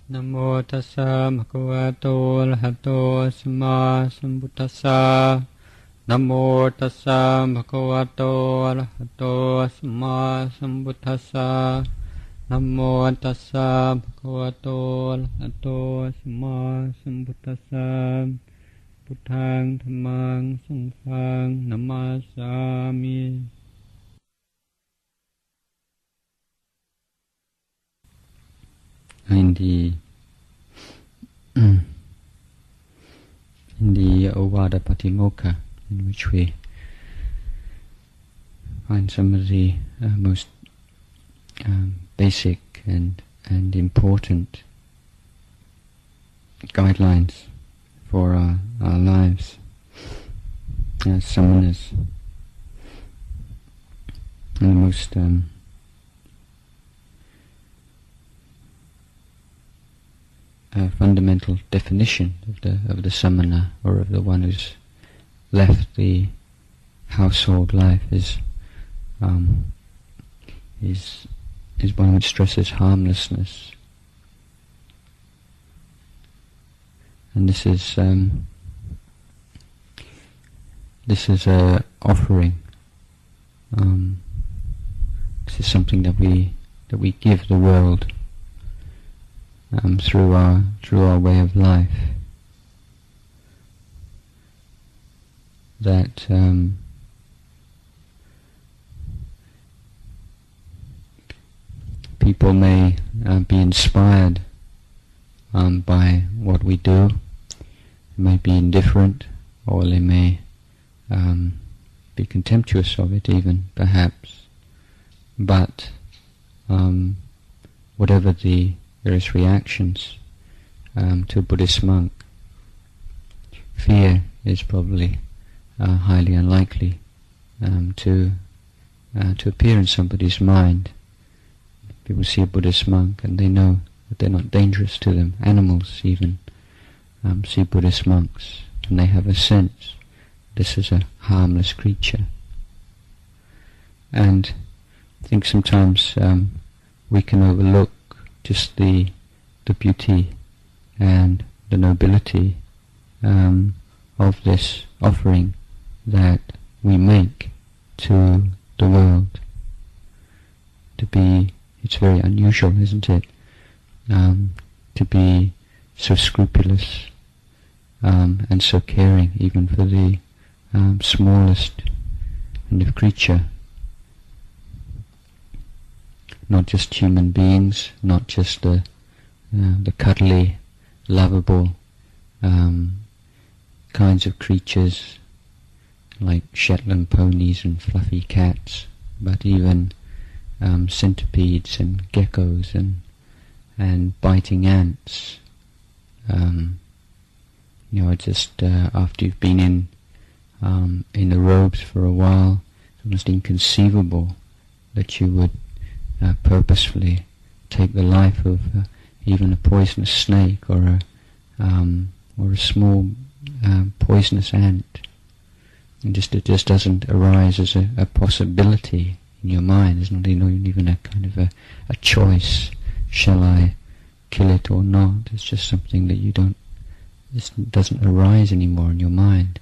Namo tassa bhagavato arahato samma sambuddhassa. Namo tassa bhagavato arahato samma sambuddhassa. Namo tassa bhagavato arahato samma sambuddhassa. Buddhang dhammang sanghang namasami. In the Ovada Patimokkha, in which we find some of the most basic and important guidelines for our lives as samanas, and the most fundamental definition of the samana, or of the one who's left the household life, is one which stresses harmlessness, and this is a offering. This is something that we give the world. Through our way of life, that people may be inspired by what we do. They may be indifferent, or they may be contemptuous of it even, perhaps. But whatever the various reactions to a Buddhist monk, fear is probably highly unlikely to appear in somebody's mind. People see a Buddhist monk and they know that they're not dangerous to them. Animals even see Buddhist monks and they have a sense this is a harmless creature. And I think sometimes we can overlook just the beauty and the nobility of this offering that we make to the world. It's very unusual, isn't it? To be so scrupulous and so caring, even for the smallest kind of creature. Not just human beings, not just the cuddly, lovable kinds of creatures like Shetland ponies and fluffy cats, but even centipedes and geckos and biting ants. Just after you've been in the robes for a while, it's almost inconceivable that you would purposefully take the life of even a poisonous snake or a small poisonous ant. It just doesn't arise as a possibility in your mind. There's not even a kind of a choice. Shall I kill it or not? It's just something that it doesn't arise anymore in your mind.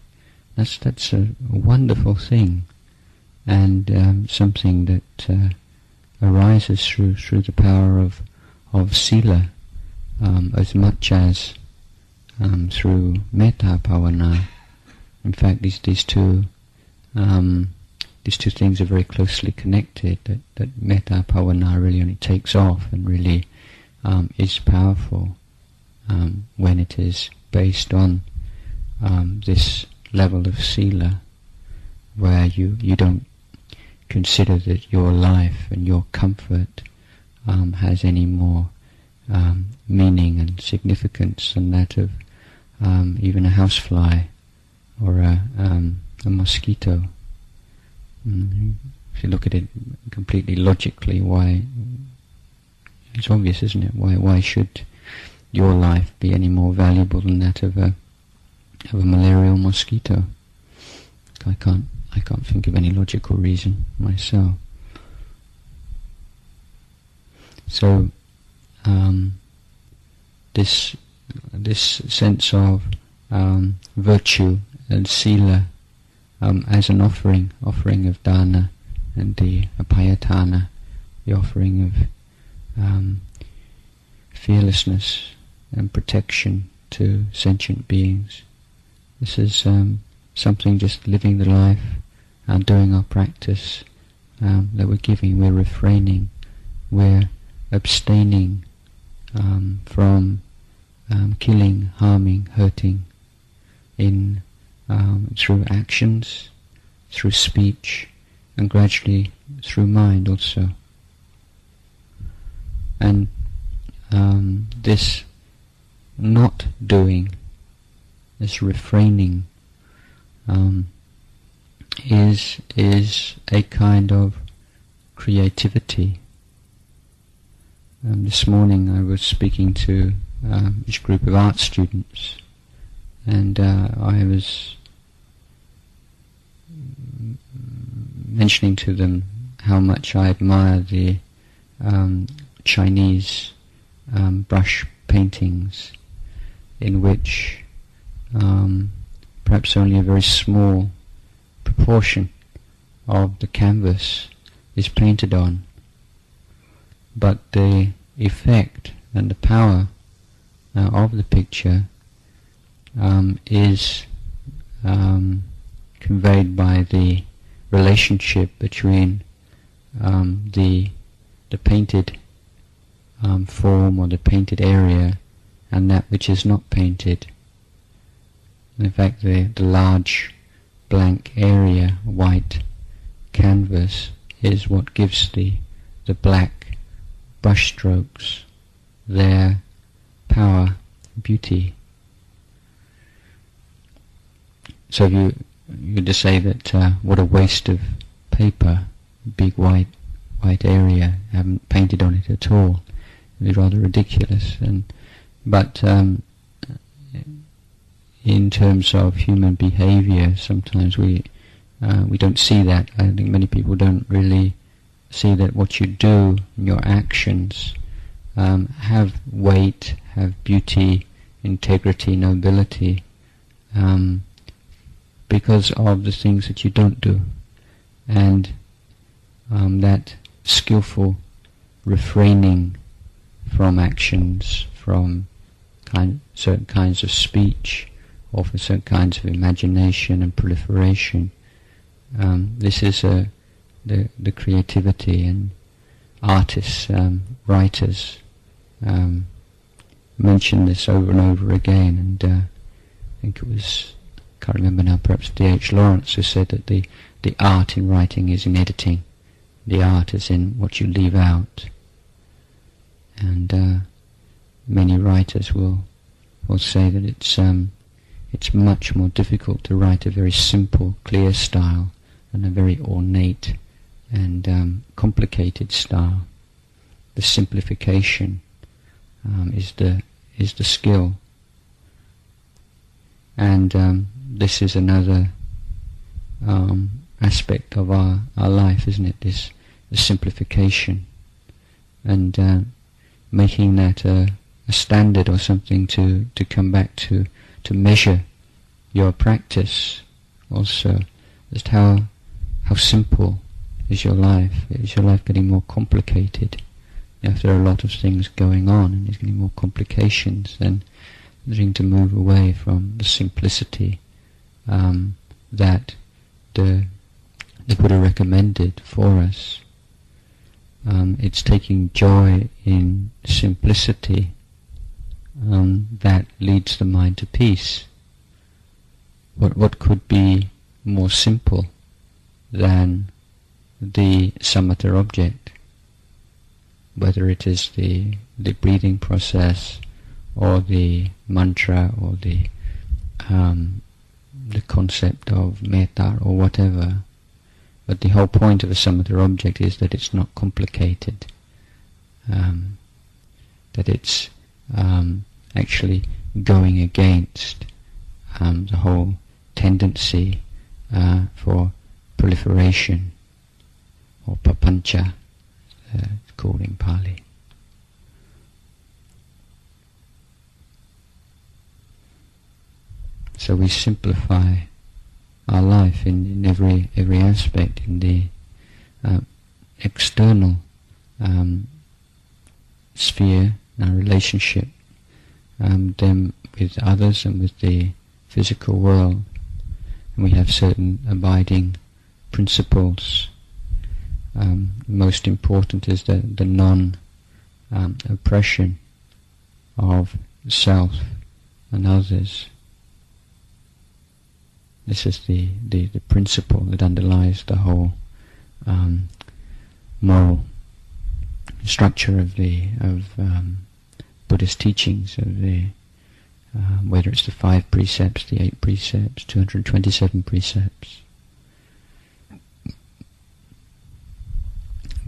That's a wonderful thing, and something that arises through the power of Sila, as much as through metta bhavana. In fact, these two things are very closely connected. That metta bhavana really only takes off and really is powerful when it is based on this level of Sila, where you don't consider that your life and your comfort has any more meaning and significance than that of even a housefly or a mosquito. If you look at it completely logically, why? It's obvious, isn't it? Why should your life be any more valuable than that of a malarial mosquito? I can't think of any logical reason myself. So this sense of virtue and sila as an offering of dana, and the apayatana, the offering of fearlessness and protection to sentient beings. This is something, just living the life and doing our practice that we're giving. We're refraining, we're abstaining from killing, harming, hurting in through actions, through speech, and gradually through mind also. And this not doing, this refraining, is a kind of creativity. This morning I was speaking to each group of art students, and I was mentioning to them how much I admire the Chinese brush paintings, in which perhaps only a very small proportion of the canvas is painted on, but the effect and the power of the picture is conveyed by the relationship between the painted form or the painted area and that which is not painted. In fact, the large blank area, white canvas, is what gives the black brush strokes their power, beauty. So you just say that what a waste of paper, big white area, haven't painted on it at all. It's rather ridiculous. But in terms of human behavior, sometimes we don't see that. I think many people don't really see that what you do, your actions, have weight, have beauty, integrity, nobility, because of the things that you don't do. And that skillful refraining from actions, from certain kinds of speech, or for certain kinds of imagination and proliferation. This is the creativity, and artists, writers mention this over and over again. And I think it was, can't remember now, perhaps D.H. Lawrence, who said that the art in writing is in editing. The art is in what you leave out. And many writers will say that it's much more difficult to write a very simple, clear style than a very ornate and complicated style. The simplification is the skill, and this is another aspect of our life, isn't it? This the simplification, and making that a standard or something to come back to measure your practice also. Just how simple is your life? Is your life getting more complicated? If there are a lot of things going on and there's getting more complications, then needing to move away from the simplicity that the Buddha recommended for us. It's taking joy in simplicity that leads the mind to peace. What could be more simple than the samatha object? Whether it is the breathing process, or the mantra, or the concept of metta, or whatever. But the whole point of a samatha object is that it's not complicated, that it's actually going against the whole tendency for proliferation, or papancha, called in Pali. So we simplify our life in every aspect, in the external sphere, our relationship, then with others and with the physical world. And we have certain abiding principles. Most important is the non-oppression of self and others. This is the principle that underlies the whole moral structure of Buddhist teachings, of whether it's the 5 precepts, the 8 precepts, 227 precepts.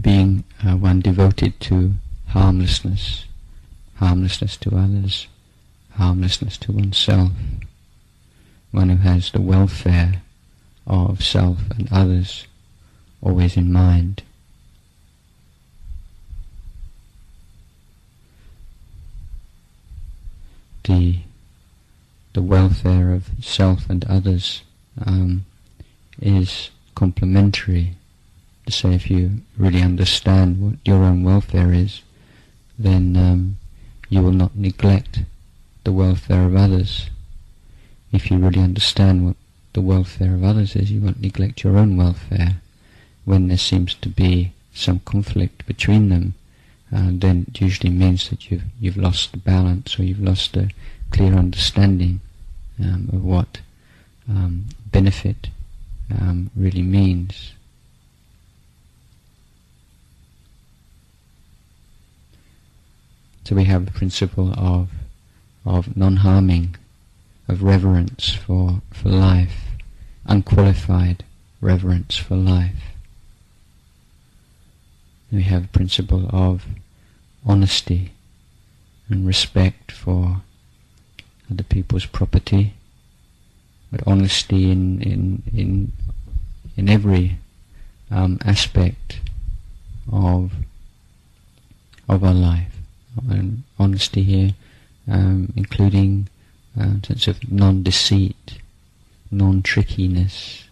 Being one devoted to harmlessness to others, harmlessness to oneself, one who has the welfare of self and others always in mind. The welfare of self and others is complementary. To say, if you really understand what your own welfare is, then you will not neglect the welfare of others. If you really understand what the welfare of others is, you won't neglect your own welfare. When there seems to be some conflict between them, then it usually means that you've lost the balance, or you've lost a clear understanding of what benefit really means. So we have the principle of non-harming, of reverence for life, unqualified reverence for life. We have the principle of honesty and respect for other people's property, but honesty in every aspect of our life. And honesty here, including sense of non-deceit, non-trickiness,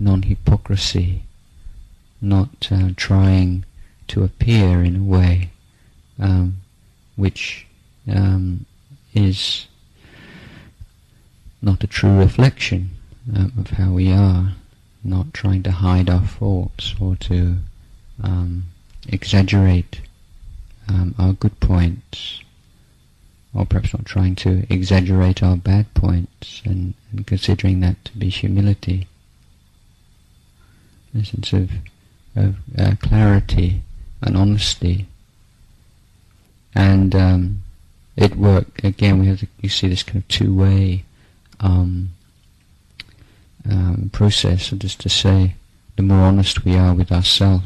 non-hypocrisy, not trying to appear in a way which is not a true reflection of how we are, not trying to hide our faults or to exaggerate our good points, or perhaps not trying to exaggerate our bad points and considering that to be humility. A sense of clarity and honesty. And it work again. You see this kind of two-way process. So just to say, the more honest we are with ourselves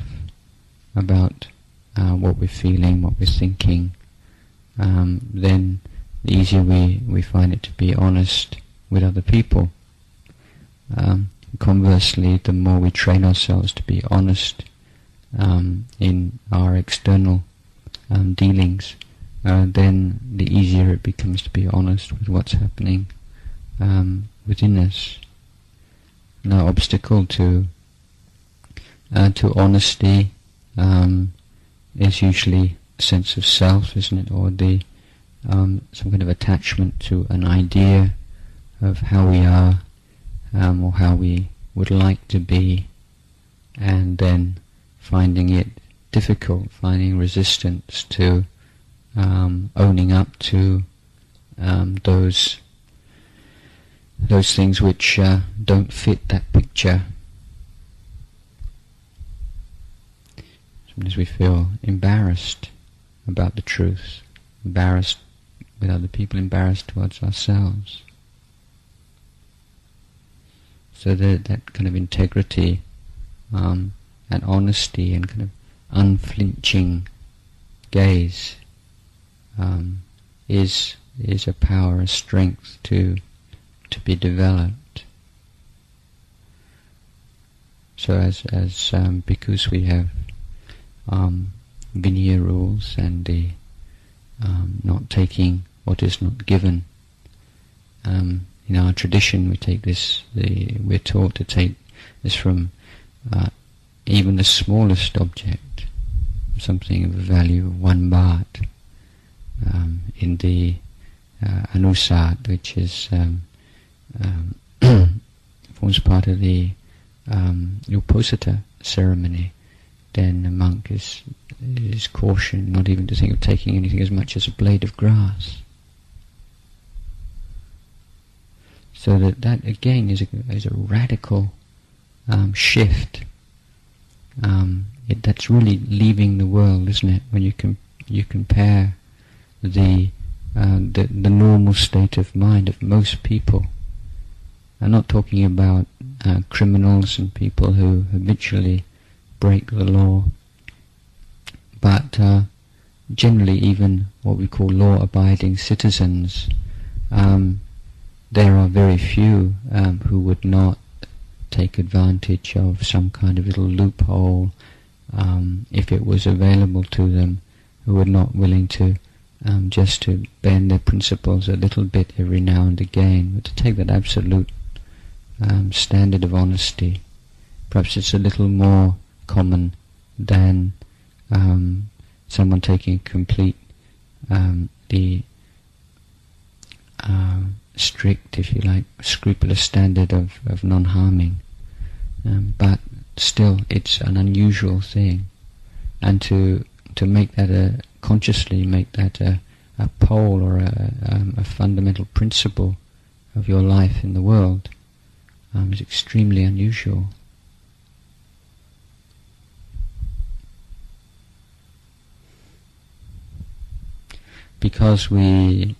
about what we're feeling, what we're thinking, then the easier we find it to be honest with other people. Conversely, the more we train ourselves to be honest in our external dealings, then the easier it becomes to be honest with what's happening within us. No obstacle to honesty is usually a sense of self, isn't it, or the some kind of attachment to an idea of how we are, or how we would like to be, and then finding it difficult, finding resistance to owning up to those things which don't fit that picture. Sometimes we feel embarrassed about the truth, embarrassed with other people, embarrassed towards ourselves. So that kind of integrity and honesty and kind of unflinching gaze is a power, a strength to be developed. So as because we have Vinaya rules and the not taking what is not given, in our tradition, we're taught to take this from even the smallest object, something of a value of 1 baht, in the anusat, which is forms part of the uposatha ceremony. Then the monk is cautioned not even to think of taking anything as much as a blade of grass. So that again is a radical shift. That's really leaving the world, isn't it? When you compare the normal state of mind of most people. I'm not talking about criminals and people who habitually break the law, but generally even what we call law-abiding citizens. There are very few who would not take advantage of some kind of little loophole if it was available to them, who are not willing to just to bend their principles a little bit every now and again, but to take that absolute standard of honesty. Perhaps it's a little more common than someone taking a complete strict, if you like, scrupulous standard of non-harming, but still it's an unusual thing, and to make that consciously make that a pole or a fundamental principle of your life in the world is extremely unusual. Because we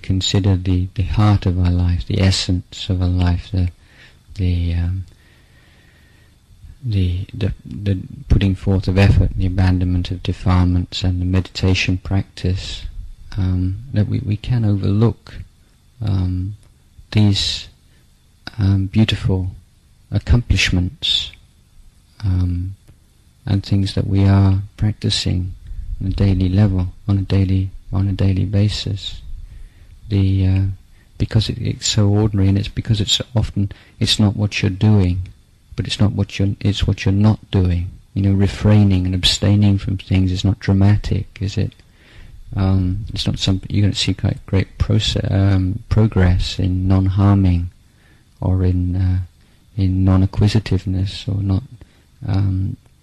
consider the heart of our life, the essence of our life, the putting forth of effort, the abandonment of defilements, and the meditation practice, that we can overlook these beautiful accomplishments and things that we are practicing on a daily level, on a daily basis. Because it's so ordinary, and it's because it's not what you're doing, but it's what you're not doing. Refraining and abstaining from things is not dramatic, is it? It's not something you're going to see quite great progress in non-harming, or in non-acquisitiveness, or not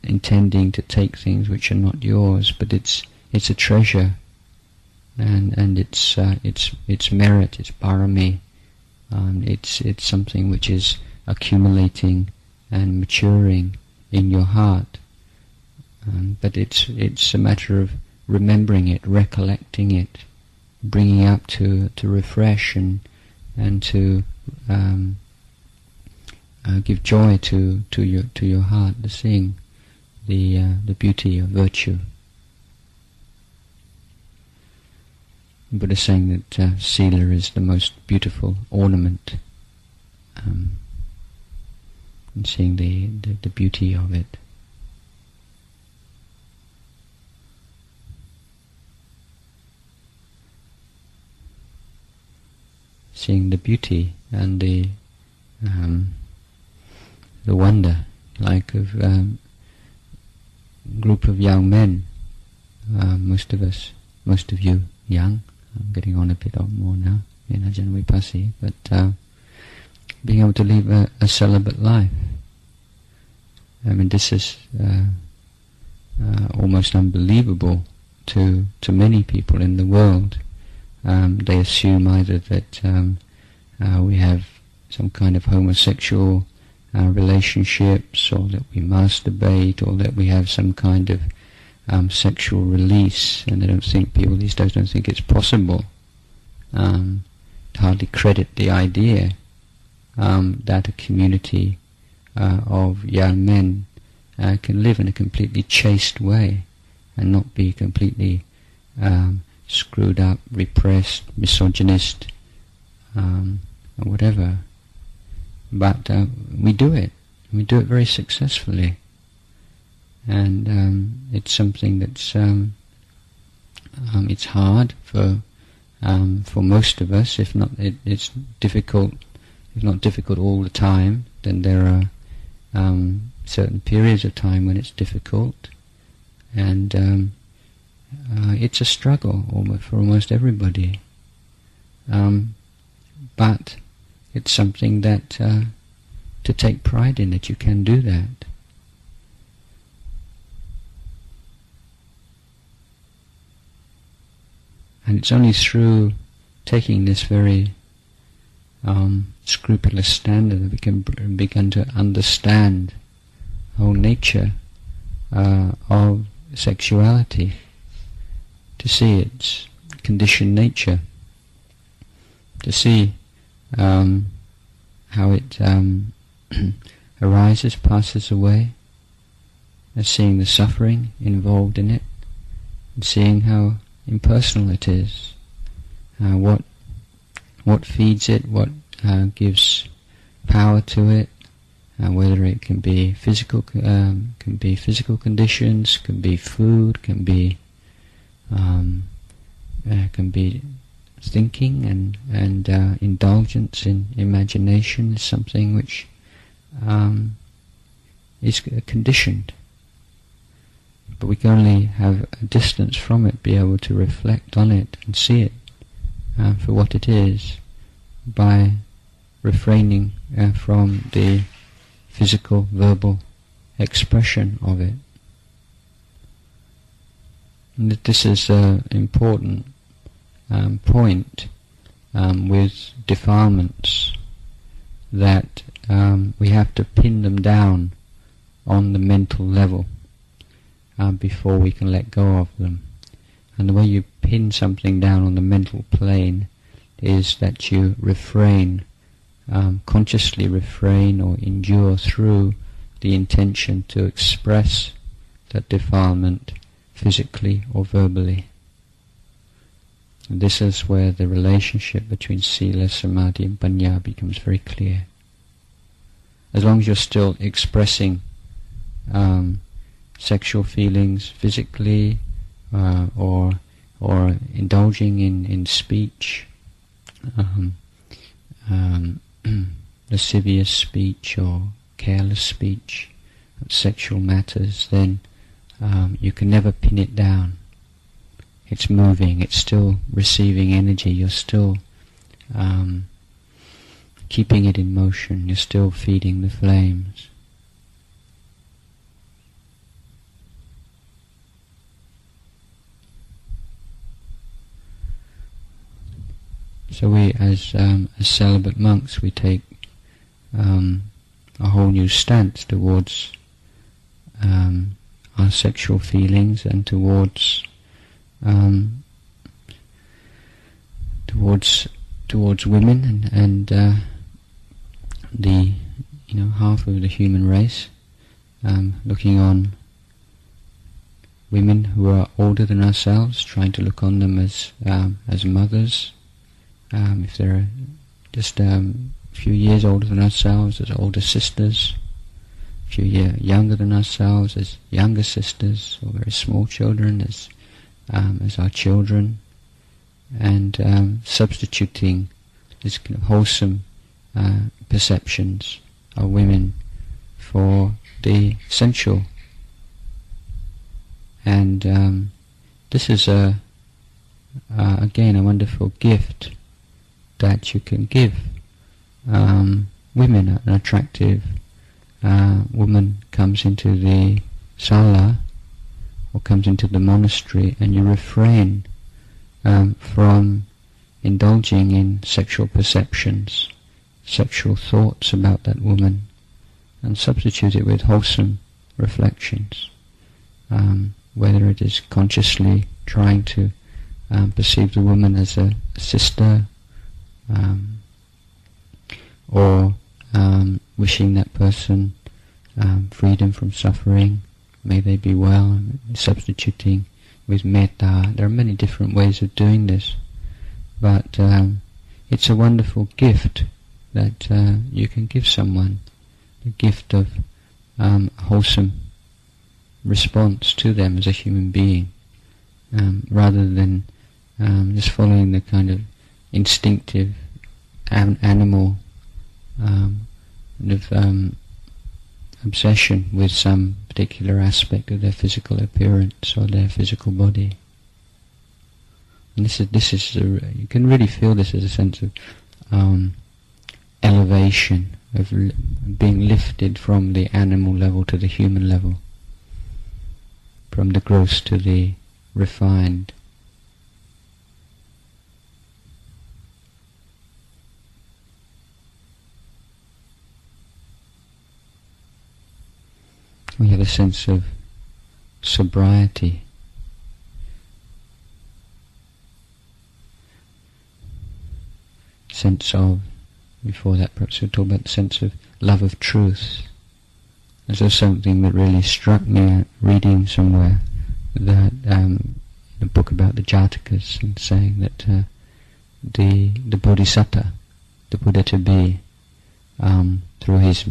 intending to take things which are not yours. But it's a treasure, and it's merit, it's parami. It's something which is accumulating and maturing in your heart. But it's a matter of remembering it, recollecting it, bringing up to refresh and to give joy to your heart, to seeing the beauty of virtue. The Buddha is saying that Sila is the most beautiful ornament, and seeing the beauty of it. Seeing the beauty and the wonder, like of group of young men, most of you young. I'm getting on a bit more now in Ajahn Vipassana, but being able to live a celibate life. I mean, this is almost unbelievable to many people in the world. They assume either that we have some kind of homosexual relationships, or that we masturbate, or that we have some kind of sexual release, and people these days don't think it's possible. Hardly credit the idea that a community of young men can live in a completely chaste way and not be completely screwed up, repressed, misogynist, or whatever. But we do it. We do it very successfully. And it's something that's it's hard for for most of us, if not, it's difficult, if not difficult all the time, then there are certain periods of time when it's difficult, and it's a struggle for almost everybody. But it's something that to take pride in, that you can do that. And it's only through taking this very scrupulous standard that we can begin to understand the whole nature of sexuality, to see its conditioned nature, to see how it arises, passes away, and seeing the suffering involved in it, and seeing how impersonal it is, what feeds it, what gives power to it, whether it can be physical conditions, can be food, can be thinking, and indulgence in imagination is something which is conditioned. But we can only have a distance from it, be able to reflect on it and see it for what it is, by refraining from the physical, verbal expression of it. And this is an important point with defilements, that we have to pin them down on the mental level before we can let go of them. And the way you pin something down on the mental plane is that you refrain, consciously refrain or endure through the intention to express that defilement physically or verbally. And this is where the relationship between Sila, Samadhi and Panya becomes very clear. As long as you're still expressing sexual feelings physically, or indulging in speech, lascivious speech or careless speech, sexual matters, then you can never pin it down. It's moving, it's still receiving energy, you're still keeping it in motion, you're still feeding the flames. So we, as celibate monks, we take a whole new stance towards our sexual feelings and towards women and the half of the human race, looking on women who are older than ourselves, trying to look on them as mothers. If they're just a few years older than ourselves, as older sisters, a few years younger than ourselves, as younger sisters, or very small children as our children, and substituting these kind of wholesome perceptions of women for the sensual. And this is again a wonderful gift that you can give women. An attractive woman comes into the sala or comes into the monastery, and you refrain from indulging in sexual perceptions, sexual thoughts about that woman, and substitute it with wholesome reflections, whether it is consciously trying to perceive the woman as a sister, or wishing that person freedom from suffering, may they be well, substituting with metta. There are many different ways of doing this, but it's a wonderful gift that you can give someone, the gift of wholesome response to them as a human being, rather than just following the kind of instinctive animal obsession with some particular aspect of their physical appearance or their physical body. And this is you can really feel this as a sense of elevation, of being lifted from the animal level to the human level, from the gross to the refined. We have a sense of sobriety, sense of, before that perhaps we'll talk about the sense of love of truth. This was something that really struck me reading somewhere, that a book about the Jatakas, and saying that the Bodhisattva, the Buddha to be, through his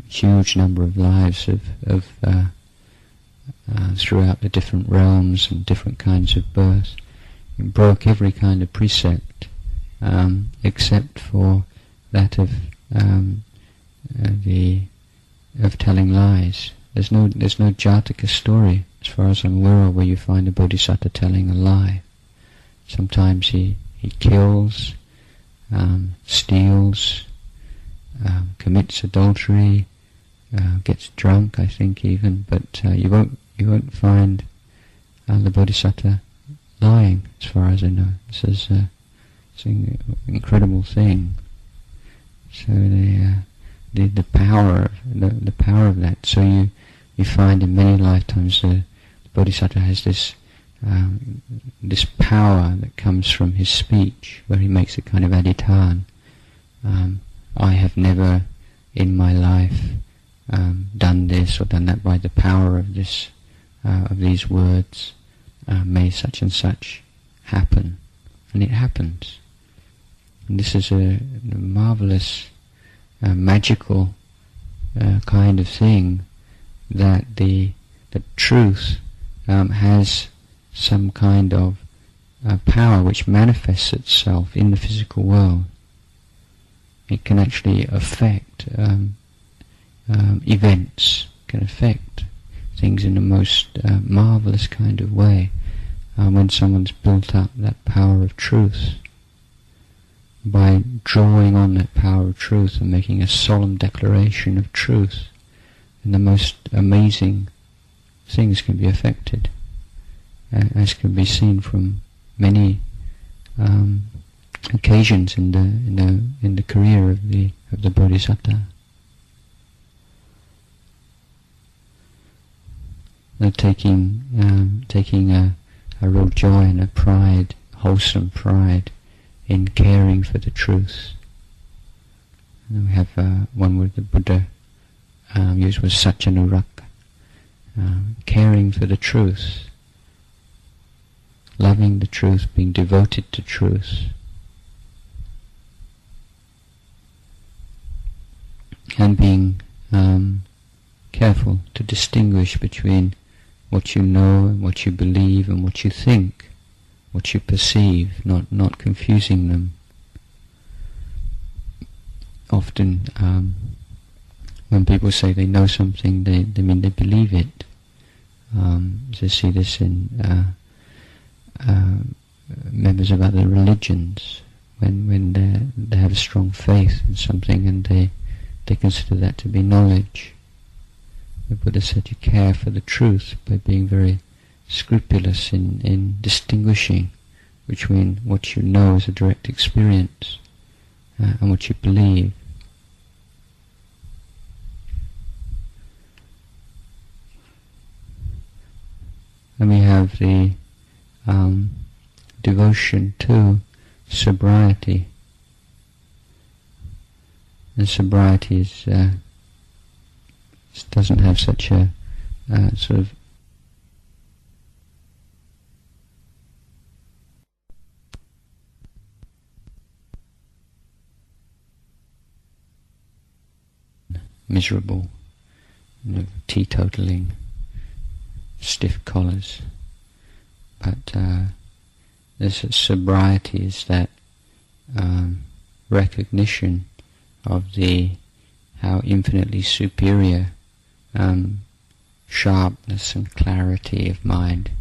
huge number of lives of throughout the different realms and different kinds of births, broke every kind of precept except for that of telling lies. There's no Jataka story, as far as I'm aware of, where you find a bodhisattva telling a lie. Sometimes he kills, steals, commits adultery, gets drunk, I think even, but you won't find the bodhisattva lying, as far as I know. This is it's an incredible thing. So the power of that. So you find in many lifetimes the bodhisattva has this power that comes from his speech, where he makes a kind of adhitān. I have never in my life done this or done that. By the power of this, of these words, may such and such happen, and it happens. And this is a marvelous, magical kind of thing, that the truth has some kind of power which manifests itself in the physical world. It can actually affect events, can affect things in the most marvelous kind of way when someone's built up that power of truth. By drawing on that power of truth and making a solemn declaration of truth, and the most amazing things can be affected, as can be seen from many occasions in the career of the Bodhisattva. Taking a real joy and a pride, wholesome pride, in caring for the truth. And we have one word the Buddha used was Satyanuraka, caring for the truth, loving the truth, being devoted to truth, and being careful to distinguish between what you know and what you believe and what you think, what you perceive, not confusing them. Often when people say they know something, they mean they believe it. You see this in members of other religions, when they have a strong faith in something and they consider that to be knowledge. The Buddha said you care for the truth by being very scrupulous in distinguishing between what you know as a direct experience and what you believe. And we have the devotion to sobriety. And sobriety is doesn't have such a sort of miserable, teetotaling, stiff collars, but this sobriety is that recognition of how infinitely superior sharpness and clarity of mind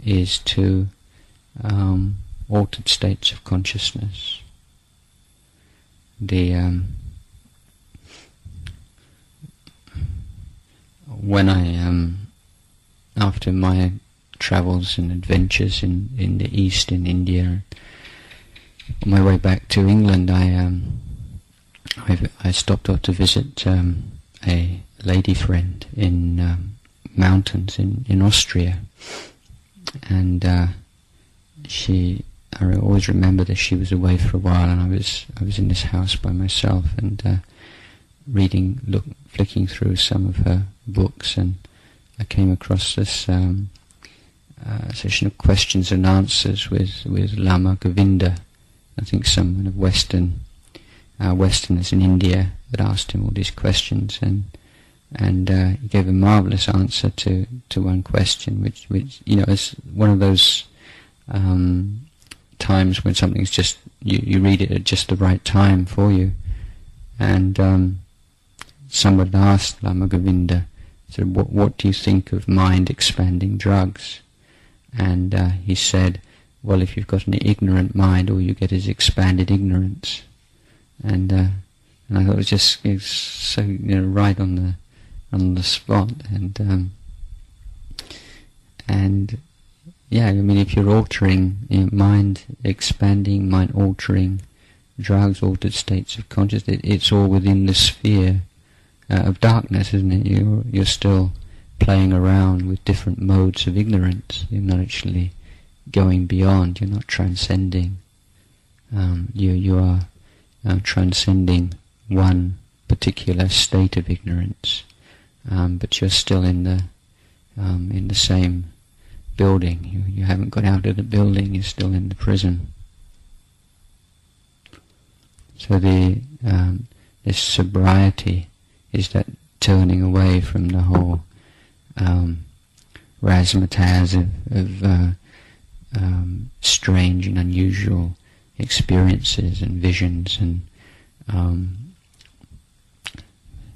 is to altered states of consciousness. When I after my travels and adventures in the East, in India, on my way back to England, I stopped off to visit a lady friend in mountains in Austria, and I always remember that she was away for a while, and I was in this house by myself, and flicking through some of her books, and I came across this session of questions and answers with Lama Govinda. I think some kind of Westerners in India had asked him all these questions, and he gave a marvelous answer to one question, which is one of those times when something's just you read it at just the right time for you. And someone asked Lama Govinda, said, "What do you think of mind-expanding drugs?" And he said, "Well, if you've got an ignorant mind, all you get is expanded ignorance." And I thought it was so right on the spot. And yeah, I mean, if you're altering mind expanding, mind altering drugs, altered states of consciousness, it's all within the sphere of darkness, isn't it? You're still playing around with different modes of ignorance. You're not actually going beyond. You're not transcending. You are transcending one particular state of ignorance, but you're still in the same building. You haven't got out of the building. You're still in the prison. So this sobriety is that turning away from the whole razzmatazz of strange and unusual experiences and visions and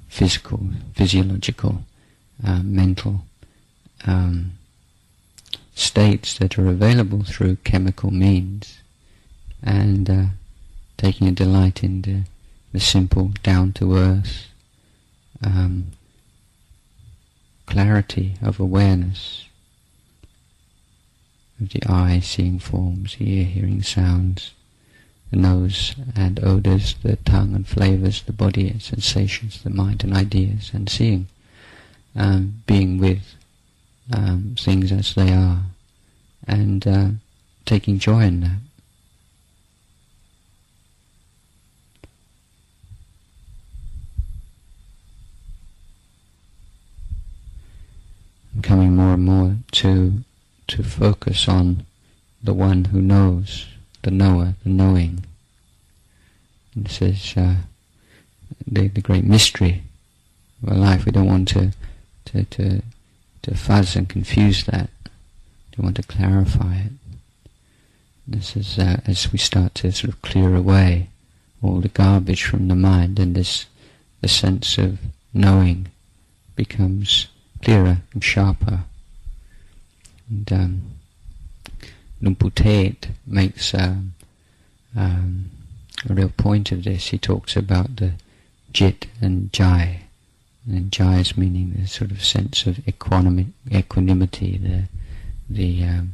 physiological, mental states that are available through chemical means, and taking a delight in the simple, down-to-earth clarity of awareness, of the eye seeing forms, the ear hearing sounds, the nose and odours, the tongue and flavours, the body and sensations, the mind and ideas, and seeing, being with things as they are, and taking joy in that. And coming more and more to focus on the one who knows, the knower, the knowing. And this is the great mystery of our life. We don't want to fuzz and confuse that. We want to clarify it. This is as we start to sort of clear away all the garbage from the mind, and the sense of knowing becomes clearer and sharper. And Lumputet makes a real point of this. He talks about the jit and jai, and jai is meaning the sort of sense of equanimity, the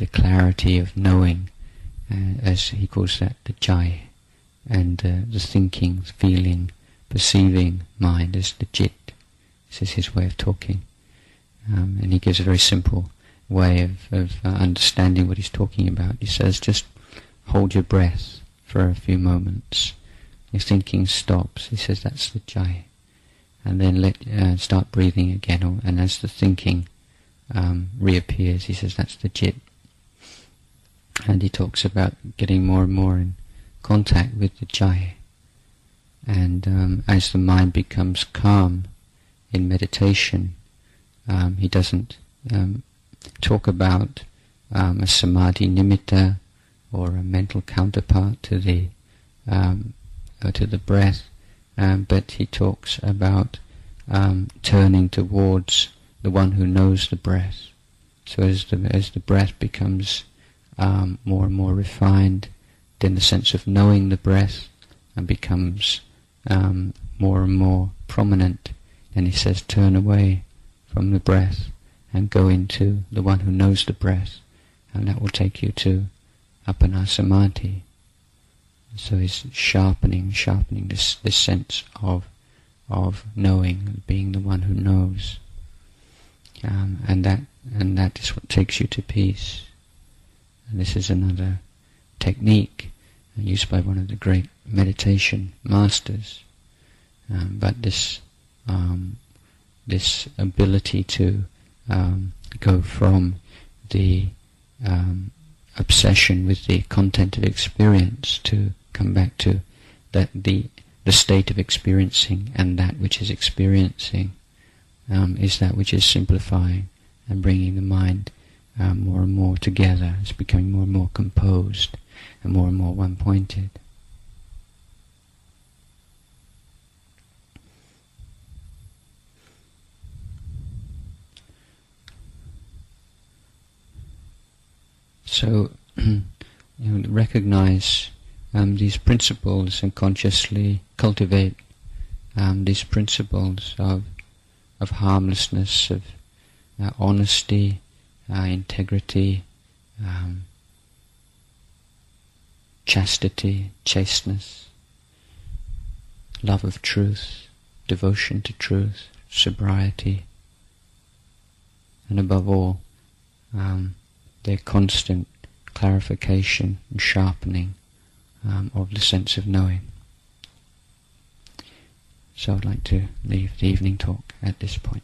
clarity of knowing, as he calls that, the jai, and the thinking, feeling, perceiving mind is the jit. This is his way of talking, and he gives a very simple way of understanding what he's talking about. He says, just hold your breath for a few moments. Your thinking stops. He says that's the jai, and then start breathing again. And as the thinking reappears, he says that's the jit. And he talks about getting more and more in contact with the jai. And as the mind becomes calm in meditation, he doesn't talk about a samadhi nimitta, or a mental counterpart to the breath, but he talks about turning towards the one who knows the breath. So as the breath becomes more and more refined, then the sense of knowing the breath becomes more and more prominent. And he says, turn away from the breath and go into the one who knows the breath, and that will take you to appana samadhi. So he's sharpening this sense of knowing, being the one who knows, and that is what takes you to peace. And this is another technique used by one of the great meditation masters. But this ability to go from the obsession with the content of experience to come back to the state of experiencing, and that which is experiencing is that which is simplifying and bringing the mind more and more together. It's becoming more and more composed and more one-pointed. So, recognize these principles and consciously cultivate these principles of harmlessness, of honesty, integrity, chastity, chasteness, love of truth, devotion to truth, sobriety, and above all, their constant clarification and sharpening of the sense of knowing. So I'd like to leave the evening talk at this point.